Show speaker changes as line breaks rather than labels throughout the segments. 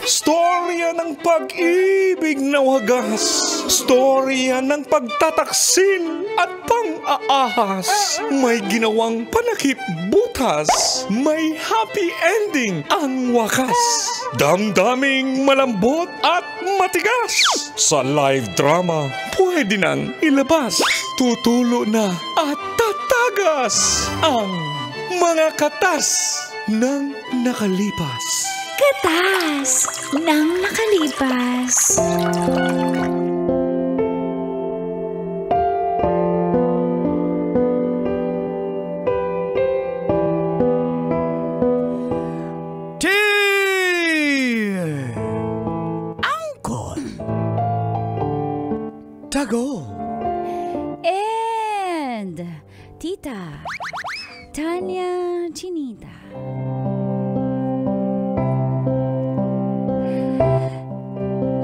Storya ng pag-ibig na wagas. Storya ng pagtataksil at pang-aahas. May ginawang panakip butas. May happy ending ang wakas. Damdaming malambot at matigas. Sa live drama, pwede nang ilabas. Tutulo na at tatagas ang mga katas ng nakalipas.
Katas ng nakalipas.
Angkol. Tago.
And Tita Tanya Chinita.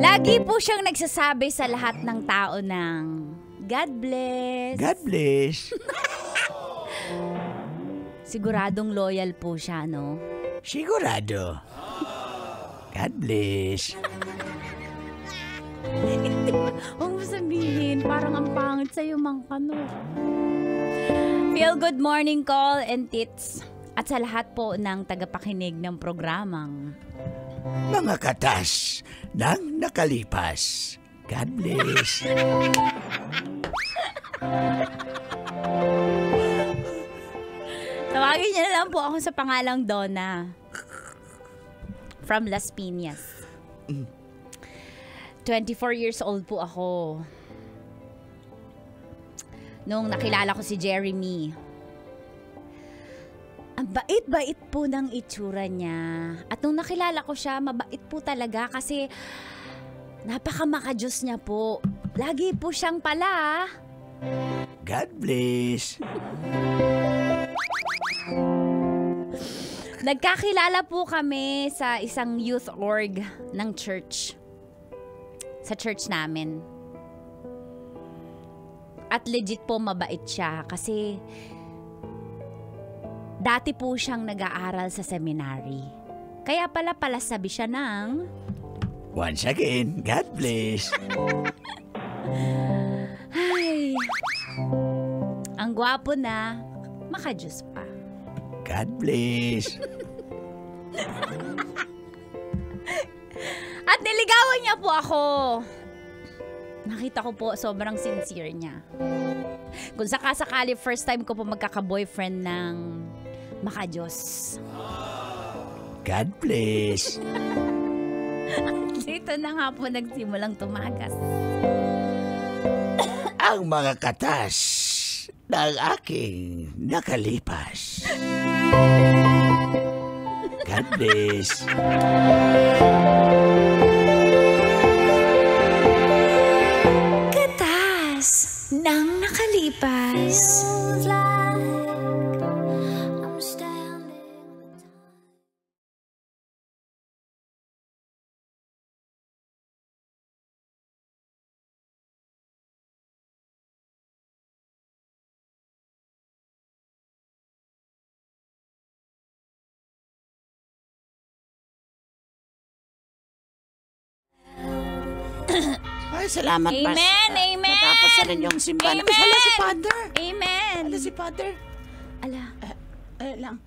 Lagi po siyang nagsasabi sa lahat ng tao ng God bless.
God bless.
Siguradong loyal po siya, no?
Sigurado. God bless.
Huwag mo sabihin, parang ang pangit sa'yo, Mangkano. Feel good morning call and tits. At sa lahat po ng tagapakinig ng programang
Mga katas ng nakalipas. God bless.
Tawagin niyo na lang po ako sa pangalang Donna. From Las Piñas. 24 years old po ako. Nung nakilala ko si Jeremy. Ang bait-bait po ng itsura niya. At nung nakilala ko siya, mabait po talaga kasi napaka-makajos niya po. Lagi po siyang pala.
God bless.
Nagkakilala po kami sa isang youth org ng church. Sa church namin. At legit po mabait siya kasi dati po siyang nag-aaral sa seminary. Kaya pala sabi siya ng
Once again, God bless.
ay, ang gwapo na, makajus pa.
God bless.
At niligawan niya po ako. Nakita ko po sobrang sincere niya. Kung sakasakali first time ko po magkaka-boyfriend ng makajos.
God bless.
Dito na nga po nagsimulang tumagas.
Ang mga katas ng aking nakalipas. God bless.
Katas ng nakalipas.
Ay, salamat, Pas.
Amen, amen.
Natapos na rin yung simbahan.
Amen.
Hala si Father.
Amen.
Hala si Father.
Ala.
Lang.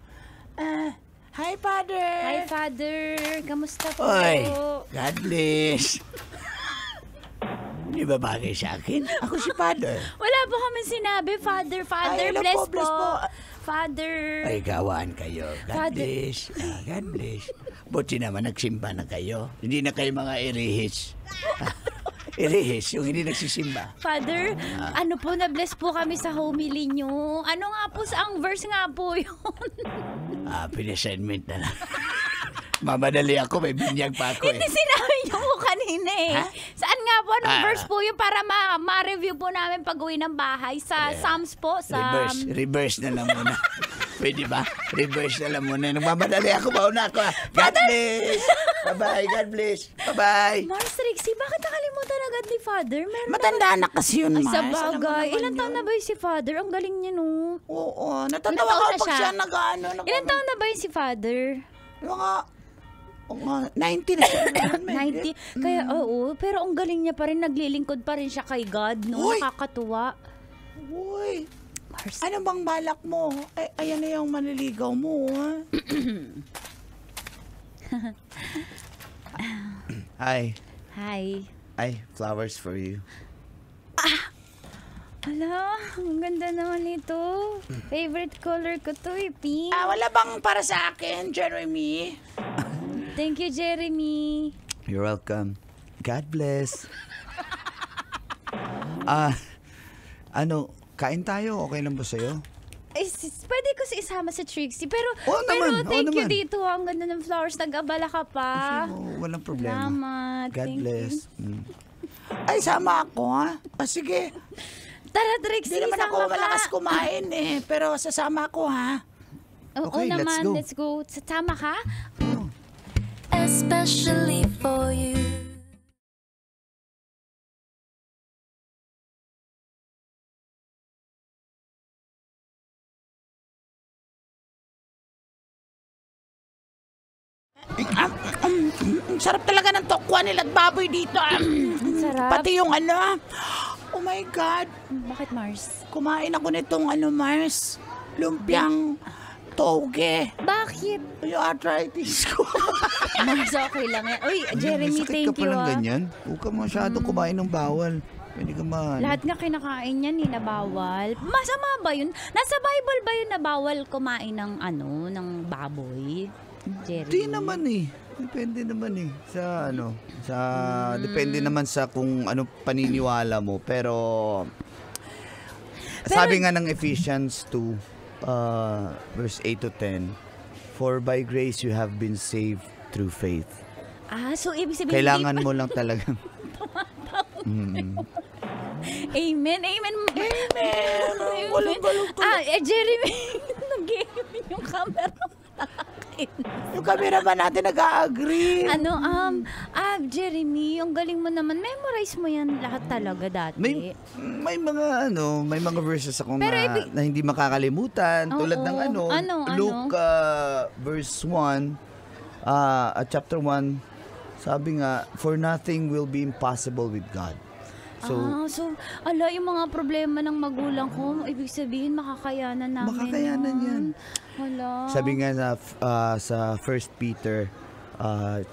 Hi, Father.
Hi, Father. Kamusta po?
Oy, God bless. Di ba bagay sa akin? Ako si Father.
Wala po kami sinabi, Father. Father,
Ay, hello
bless
po, bless po.
Father.
Ay, gawaan kayo. God
Father.
bless. God bless. Buti naman nagsimba na kayo. Hindi na kayo mga irihis. Irihis, yung hindi nagsisimba.
Father, ano po, na-bless po kami sa homily nyo. Ano nga po, ang verse nga po yun?
Pinassignment na lang. Mamadali ako, may binyag pa ako eh.
Hindi sinabi nyo po kanina eh.
Ha?
Saan nga po, anong verse po yun para ma-review po namin pag-uwi ng bahay? Sa Psalms po,
Reverse na lang muna. Pwede ba? Reverse na lang muna. Nagmamadali ako, mauna ako. God bless! Bye-bye, God bless. Bye-bye.
Mars Trixie, bakit nakalimutan agad ni Father?
Matanda na kasi yun,
Ay,
Mars.
sa bagay. Ilan taon na ba yung si Father? Ang galing niya, no?
Oo,
Ilan
natatawa
taon
ko
na
pag
siya?
siya nag-ano.
Ilan taon na ba yung si Father?
Mga 90 na siya.
90. Kaya, oo. Pero ang galing niya pa rin. Naglilingkod pa rin siya kay God, no?
Uy!
Nakakatuwa.
Uy,
Mars.
ano bang balak mo? Ayan na yung manliligaw mo, ha? Hi.
Hi.
Ay, flowers for you.
Hala, ang ganda naman ito. Favorite color ko to, pink.
Wala bang para sa akin, Jeremy?
Thank you, Jeremy.
You're welcome. God bless. Kain tayo? Okay lang ba sa'yo?
Pwede ko isama sa Trixie. Pero,
Oo naman,
thank you
naman.
dito. Ang ganda ng flowers. Nag-abala ka pa.
Walang problema.
Salamat.
God
Thank
bless. Ay, sama ako, ha? Sige.
Tara, Trixie,
Hindi naman ako
sama ka.
malakas kumain, pero sasama ako, ha?
Oo
Okay, let's
naman,
go.
let's go. Sama ka?
Especially for you.
Sarap talaga ng tokwa nila at baboy dito.
Sarap.
Pati yung oh my God.
Bakit, Mars?
Kumain ako nitong Mars. Lumpiang toge.
Bakit?
Yung arthritis ko.
Mars, okay lang yan. Uy, Jeremy,
Sakit
thank
ka
you,
palang
ah.
ganyan. Huwag ka masyadong kumain ng bawal. Pwede ka
Lahat nga kinakain yan, na bawal. Masama ba yun? Nasa Bible ba yun na bawal kumain ng ng baboy? Jeremy?
Di naman Depende naman depende naman sa kung ano paniniwala mo. Pero sabi nga ng Ephesians 2, verse 8 to 10, for by grace you have been saved through faith.
So ibig sabihin,
Kailangan mo lang talagang
Amen, amen.
Galong-galong to.
Jeremy, nag-gaming yung camera mo sa akin.
Yung camera ba natin nag-a-agree?
Jeremy, yung galing mo naman. Memorize mo yan lahat talaga dati.
May mga verses ako
Pero
na hindi makakalimutan.
Oo.
Tulad ng Luke verse 1, chapter 1, sabi nga, for nothing will be impossible with God.
Yung mga problema ng magulang ko, ibig sabihin, makakayanan namin.
Makakayanan yan.
Hala.
Sabi nga sa 1 Peter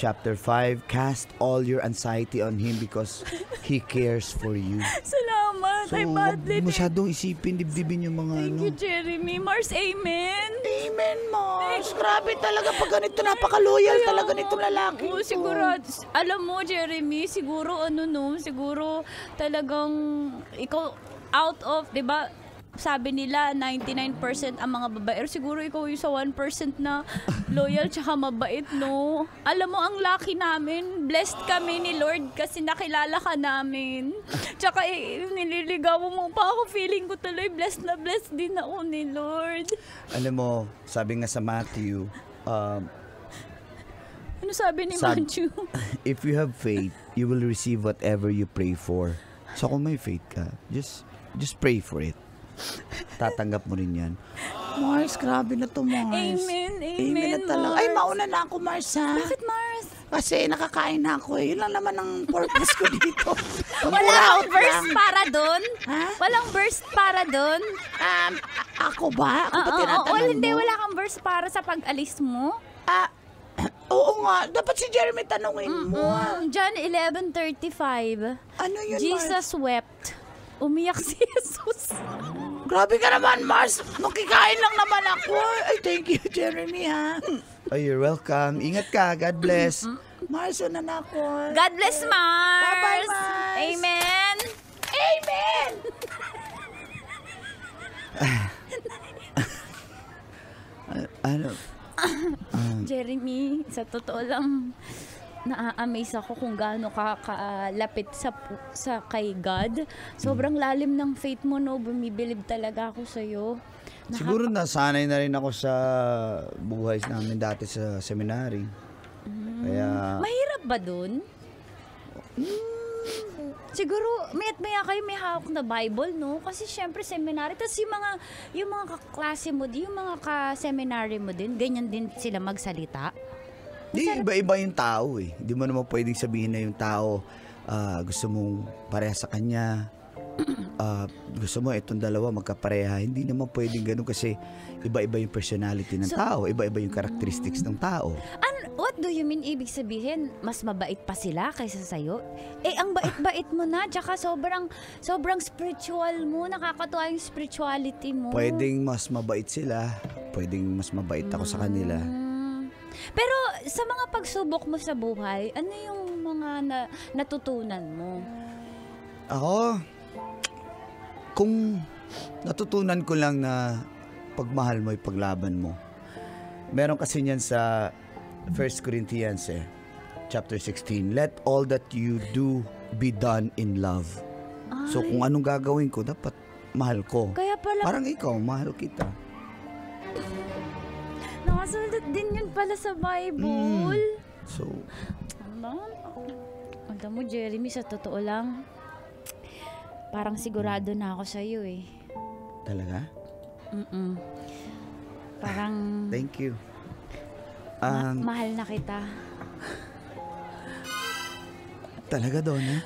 chapter 5, cast all your anxiety on Him because He cares for you.
Salamat.
So,
Ay,
huwag
badly.
masyadong isipin, dibdibin yung mga
Thank you, Jeremy. Mars, amen.
Amen, Mars. Grabe talaga pag ganito, napaka-loyal talaga nitong lalaki.
Oo, sigurado. Alam mo, Jeremy, siguro siguro talagang ikaw out of, 'di ba? Sabi nila 99% ang mga babae. Siguro ikaw yung sa 1% na loyal tsaka mabait, no? Alam mo, ang lucky namin. Blessed kami ni Lord kasi nakilala ka namin. Tsaka nililigawan mo pa ako. Feeling ko tuloy blessed na blessed din ako ni Lord.
Alam mo, sabi nga sa Matthew,
Ano sabi ni Matthew?
if you have faith, you will receive whatever you pray for. So kung may faith ka, just pray for it. Tatanggap mo rin yan. Mars, grabe na to, Mars.
Amen,
Amen na talaga.
Mars.
Ay, mauna na ako, Mars, ha?
Bakit, Mars?
Kasi nakakain na ako, eh. Yun lang naman ang purpose ko dito.
Walang burst para doon?
Ha?
Walang burst para doon?
Ako ba? Ako ba tinatanong
Hindi,
mo?
wala kang burst para sa pag-alis mo?
Oo nga. Dapat si Jeremy tanungin mo.
John 11:35.
Ano yun, Mars?
Jesus wept. Umiyak si Jesus.
Grabe ka naman, Mars. Makikain lang naman ako. Ay, thank you, Jeremy, ha? Oh, you're welcome. Ingat ka. God bless. Mars, una na ako.
God bless, Mars.
Bye-bye, Mars.
Amen.
Amen!
Jeremy, sa totoo lang, na-amaze ako kung gaano ka kalapit sa kay God. Sobrang lalim ng faith mo, no? Bumibilib talaga ako sa'yo.
Siguro nasanay na rin ako sa buhay namin dati sa seminary. Kaya,
Mahirap ba dun? Siguro, maya kayo may hawak na Bible, no? Kasi syempre, seminary. Tapos yung mga kaklase mo, yung mga ka-seminary mo din, ganyan din sila magsalita.
Iba-iba yung tao eh. Hindi mo naman pwedeng sabihin na yung tao gusto mong pareha sa kanya. Gusto mo itong dalawa magkapareha. Hindi naman pwedeng ganun kasi iba-iba yung personality ng tao. Iba-iba yung characteristics ng tao.
What do you mean? Ibig sabihin, mas mabait pa sila kaysa sa'yo? Ang bait-bait mo na, tsaka sobrang spiritual mo. Nakakatuwa yung spirituality mo.
Pwedeng mas mabait sila. Pwedeng mas mabait ako sa kanila.
Pero sa mga pagsubok mo sa buhay, ano yung mga natutunan mo?
Ako, kung natutunan ko lang na pagmahal mo, paglaban mo. Meron kasi niyan sa 1 Corinthians chapter 16. Let all that you do be done in love. So kung anong gagawin ko, dapat mahal ko.
Kaya pala,
parang ikaw, mahal kita.
nakasulat din yun pala sa Bible.
So,
Alam mo, Jeremy, sa totoo lang, parang sigurado na ako sa'yo eh.
talaga?
Parang
Thank you.
mahal na kita.
Talaga, Donna?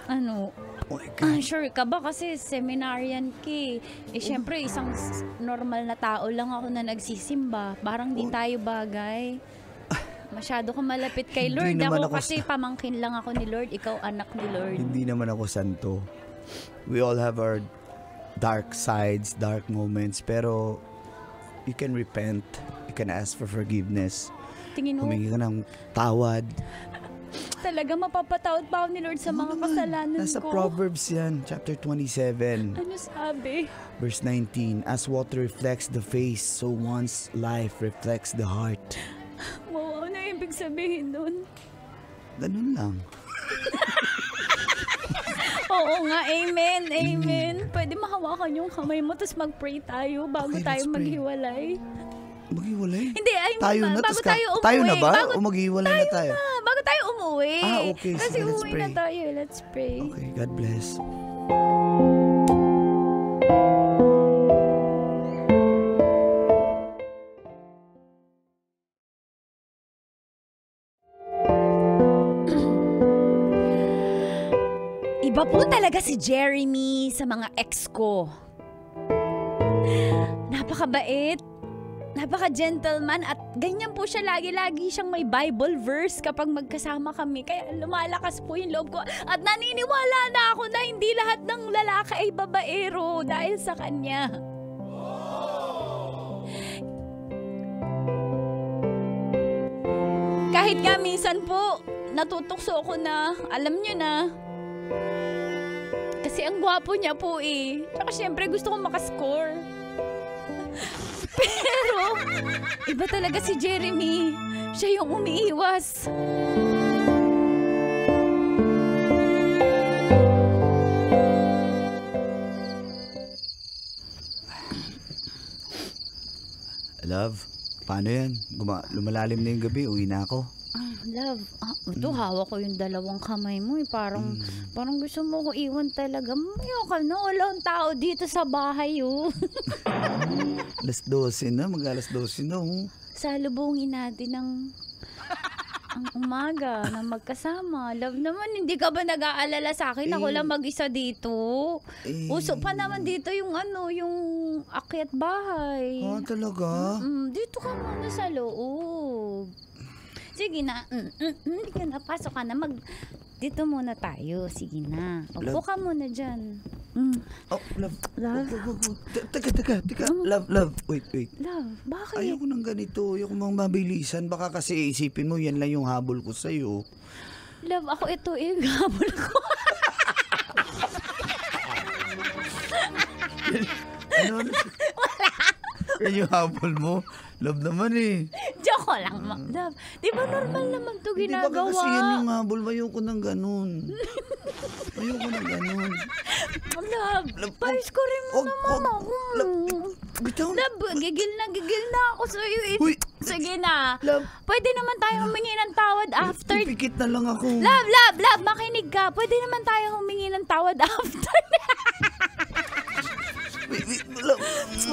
Ano?
Oh my God.
Sure ka ba? Kasi seminarian ki. Syempre, isang normal na tao lang ako na nagsisimba. Parang di tayo bagay. Masyado kang malapit kay Lord.
Hindi naman
Ako
ako
kasi pamangkin lang ako ni Lord. Ikaw anak ni Lord.
Hindi naman ako santo. We all have our dark sides, dark moments, pero you can repent. You can ask for forgiveness.
Tingin mo,
Humingi ka ng tawad.
talaga mapapatawad pa ako ni Lord sa mga kasalanan
Nasa
ko.
Proverbs yan, chapter 27,
Ano sabi?
verse 19. As water reflects the face, so one's life reflects the heart.
Wow, ano ibig sabihin nun?
Ganun lang.
Oo nga, amen, amen. Pwede mahawakan yung kamay mo tapos mag-pray tayo bago
Okay,
tayo
let's pray.
maghiwalay.
Maghiwalay?
Hindi, ay
Tayo na,
bago
tas
tayo umuwi.
tayo na ba?
Bago,
O maghiwalay na tayo?
bago tayo umuwi.
Okay.
Kasi
Sige, let's
umuwi
pray.
na tayo. Let's pray.
Okay, God bless.
Iba po talaga si Jeremy sa mga ex ko. Napakabait. Napaka-gentleman at ganyan po siya lagi-lagi siyang may Bible verse kapag magkasama kami. Kaya lumalakas po yung loob ko. At naniniwala na ako na hindi lahat ng lalaki ay babaero dahil sa kanya. Kahit nga minsan po, natutukso ako na, alam nyo na, kasi ang gwapo niya po eh. Tsaka syempre gusto ko makascore. Pero, iba talaga si Jeremy. Siya yung umiiwas.
Love, paano yan? Lumalalim na yung gabi, uwi na ako.
Love, ito hawak ko yung dalawang kamay mo eh. Parang gusto mo ko iwan talaga. Mayo ka na, walang tao dito sa bahay oh.
Alas 12 na, mag-alas 12 na. Oh.
Salubungin natin ang umaga na magkasama. Love naman, hindi ka ba nag-aalala sa akin? Ako lang mag-isa dito. Uso pa naman dito yung yung akyat bahay.
Talaga?
Dito ka muna sa loob. Sige na, hindi ka na, pasok ka na, dito muna tayo, sige na. Upo ka muna dyan.
Oh, love.
Love?
Teka. Love. Wait.
Love, bakit?
Ayoko nang ganito. Ayoko mang mabilisan. Baka kasi isipin mo, yan lang yung habol ko sa'yo.
Love, ako ito habol ko.
Ano? Wala. Yan yung habol mo. Love naman eh.
Joke lang, love. Di ba normal naman to
Hindi baka
ginagawa?
kasi yan yung habol. Ayoko nang ganun.
Love, pais ko rin mo naman ako.
Bitaw.
Love, gigil na ako sa'yo eh.
Uy.
Sige na.
Love.
Pwede naman tayo humingi ng tawad after.
Pipikit na lang ako.
Love, makinig ka. Pwede naman tayo humingi ng tawad after.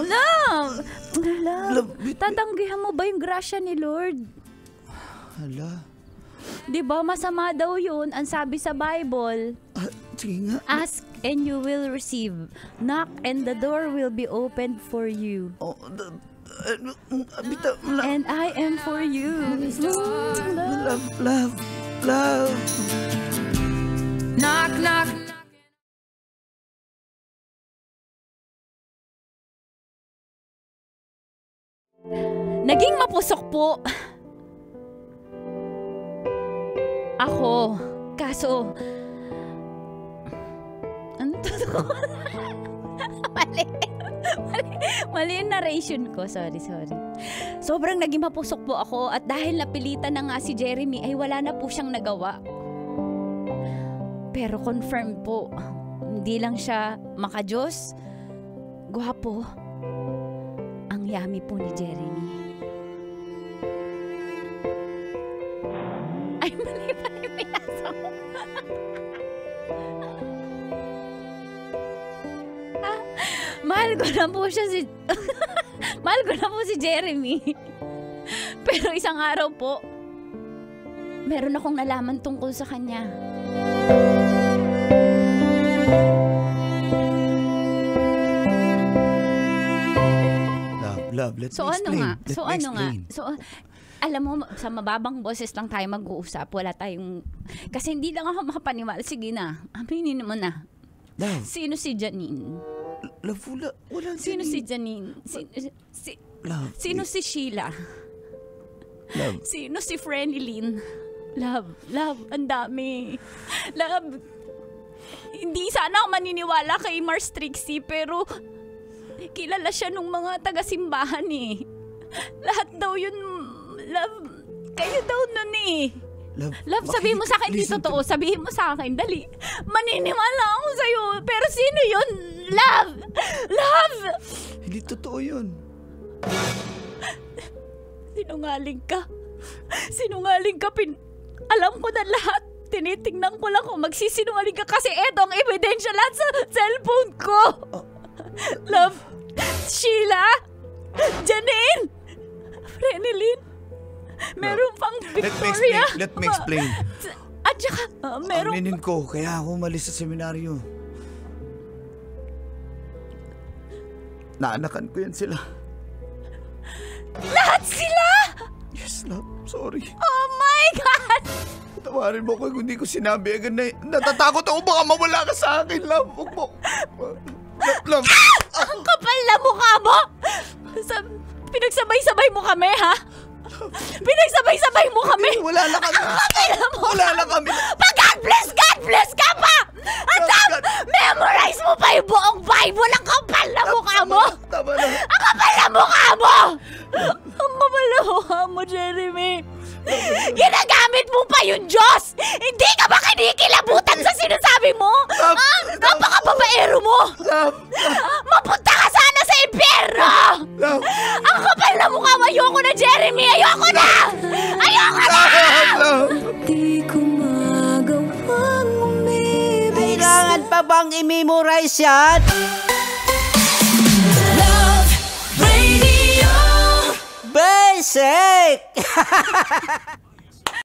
Love.
Love, tatanggihan mo ba yung grasya ni Lord?
Hala.
Di ba masama daw yun? Ang sabi sa Bible,
Sige nga.
ask and you will receive. Knock and the door will be opened for you.
Oh, bitaw,
And I am for you.
love.
Knock, knock.
Naging mapusok po ako. Kaso, ano to? Mali yung narration ko. Sorry. Sobrang naging mapusok po ako at dahil napilitan na nga si Jeremy ay wala na po siyang nagawa. Pero confirm po, hindi lang siya makajos, gwapo, ang yummy po ni Jeremy. Ay, mali pa yung pinasa mo. Mahal ko na po siya Mahal ko na po si Jeremy. Pero isang araw po, meron akong nalaman tungkol sa kanya.
Love, let's explain.
Alam mo, sa mababang boses lang tayo mag-uusap. Wala tayong... Kasi hindi lang ako makapaniwala. Sige na, aminin mo na.
Love.
Sino si Janine?
Love, wala.
Sino si Janine?
Love.
Sino si Sheila?
Love.
Sino si Frenilyn? Love, ang dami. Love, hindi sana ako maniniwala kay Mars Trixie, pero kilala siya nung mga taga-simbahan eh. Lahat daw yun, love, kayo daw nun eh. Love, sabihin mo sa akin, hindi totoo. Sabihin mo sa akin, dali. Maniniwala ako sa'yo. Pero sino yun? Love!
Hindi totoo yun.
Sinungaling ka. Alam ko na lahat. Tinitingnan ko lang kung magsisinungaling ka kasi eto ang ebidensya lahat sa cellphone ko. Love, Sheila, Janine, Frenilyn, meron pang Victoria.
Let me explain.
At saka, meron
Aminin ko, kaya ako umalis sa seminaryo. Naanakan ko yan sila.
lahat sila!
Yes, love. Sorry.
Oh my God!
Tawarin mo ko kung hindi ko sinabi agad na natatakot ako baka mawala ka sa akin, love. Huwag mo. Love.
Ang kapal na mukha mo! Pinagsabay-sabay mo kami, ha? Pinagsabay-sabay mo kami!
Wala na kami. Wala na kami.
God bless ka pa! At memorize mo pa yung buong Bible! Ang kapal na mukha mo!
Tama na.
Ang kapal na mukha mo! Ang kapal na mukha mo, Jeremy! Ginagamit mo pa yung Diyos! Hindi ka ba kinikilabutan sa sinasabi mo? Napaka-babaero mo! Mapunta ka sana sa impyerno! Ang kapal na mukha mo! Ayoko na, Jeremy! Ayoko na!
Di ko magawang umibig.
Kailangan pa bang i-memorize yan?
Love Radio.
Basic!